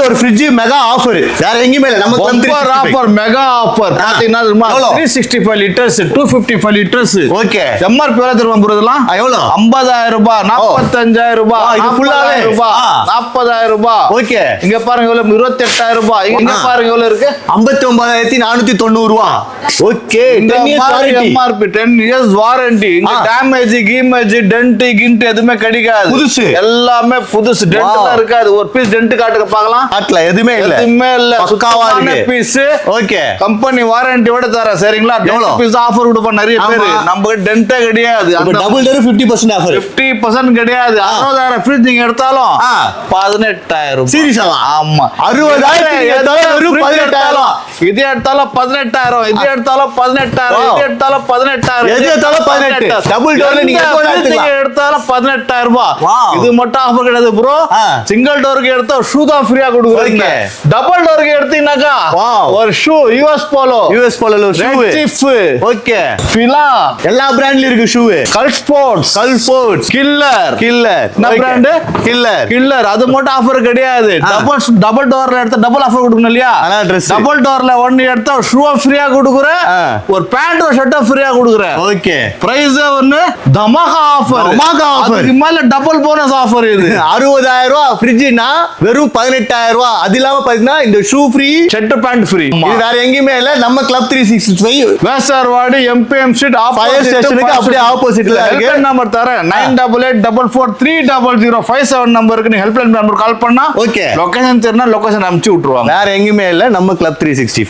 ஒரு fridge mega offer வேற எங்கேயுமே இல்ல. நம்ம பம்பர் ஆஃபர் மெகா ஆஃபர் பாத்தீங்கன்னா 365 லிட்டர்ஸ் 255 லிட்டர்ஸ். ஓகே. எம்ஆர்பி எவ்வளவு தெரியுமா ப்ரோ இதெல்லாம்? எவ்வளவு? 50,000 ரூபாய், 45,000 ரூபாய், இது ஃபுல்லாவே 40,000 ரூபாய். ஓகே. இங்க பாருங்க எவ்வளவு 28,000 ரூபாய். இங்க பாருங்க எவ்வளவு இருக்கு 59,490 ரூபாய். ஓகே. MRP 10 years warranty. இங்க டேமேஜ் கீமேஜ் டென்ட் கிண்ட் எதுவுமே கிடைக்காது. புதுசு எல்லாமே புதுசு. டென்ட்லாம் இருக்காது. ஒரு பீஸ் டென்ட் காட்டுங்க பார்க்கலாம். காட்டல எதுவுமே இல்ல. எதுவுமே இல்ல. பக்காவா இருக்கு பீஸ். ஓகே. கம்பெனி வாரண்டியோட தர சரிங்களா? டென்ட் பீஸ் ஆஃபர் கொடுப்போம் நிறைய பேர். நம்ம டென்ட்டே கிடையாது. Double door 50% offer. 50% கிடையாது. 60,000 ஃப்ரிட்ஜ் நீங்க எடுத்தாலும் 18,000. சீரியஸாவா? ஆமா. 60,000 எடுத்தாலும் வெறும் 18,000. இது எடுத்தாலும் 18,000. இது எடுத்தாலும் 18,000. இது எடுத்தாலும் 18,000. எது எடுத்தாலும் 18. டபுள் டோர்ல நீங்க எடுத்தாலும் 18,000 ரூபாய். Wow. இது மட்டும் ஆஃபர் கிடையாது ப்ரோ. சிங்கிள் டோருக்கு எடுத்தா ஷூ தான் ஃப்ரீயா கொடுக்குறீங்க. டபுள் டோருக்கு எடுத்தீங்கன்னாக்கா ஒரு shoe US polo shoe. Okay. Fila எல்லா பிராண்ட்லயும் இருக்கு ஷூ. கல் ஸ்போர்ட்ஸ் கில்லர் என்ன பிராண்ட்? கில்லர். அது மட்டும் ஆஃபர் கிடையாது. டபுள் டோர்ல எடுத்தா டபுள் ஆஃபர் கொடுக்கணும் இல்லையா? டபுள் டோர்ல ஒன்னு எடுத்தா ஷூ ஃப்ரீயா கொடுக்குறேன். ஒரு பேண்ட் ஒரு ஷர்ட் ஃப்ரீயா கொடுக்குறேன். ஓகே. பிரைஸ் ஒன்னு தமாகா ஆஃபர். அதுக்கு மேல டபுள் போனஸ் ஆஃபர். இது 60,000 ரூபாய் ஃப்ரிட்ஜ்னா வெறும் 18,000 ரூபாய். அது இல்லாம பாத்தீங்கன்னா இந்த shoe free, shirt pant free. இது வேற எங்கேயுமே இல்ல. நம்ம club 365 Vyasarpadi MBM street fire ஸ்டேஷனுக்கு அப்படியே ஆப்போசிட்ல இருக்கு. நம்பர் தரேன் 9884430057 நம்பருக்கு நீ ஹெல்ப்லைன் நம்பர் கால் பண்ணா ஓகே லொகேஷன் தெரினா லொகேஷன் அனுப்பிச்சு விட்டுருவாங்க. வேற எங்கேயுமே இல்ல. நம்ம கிளப் 365.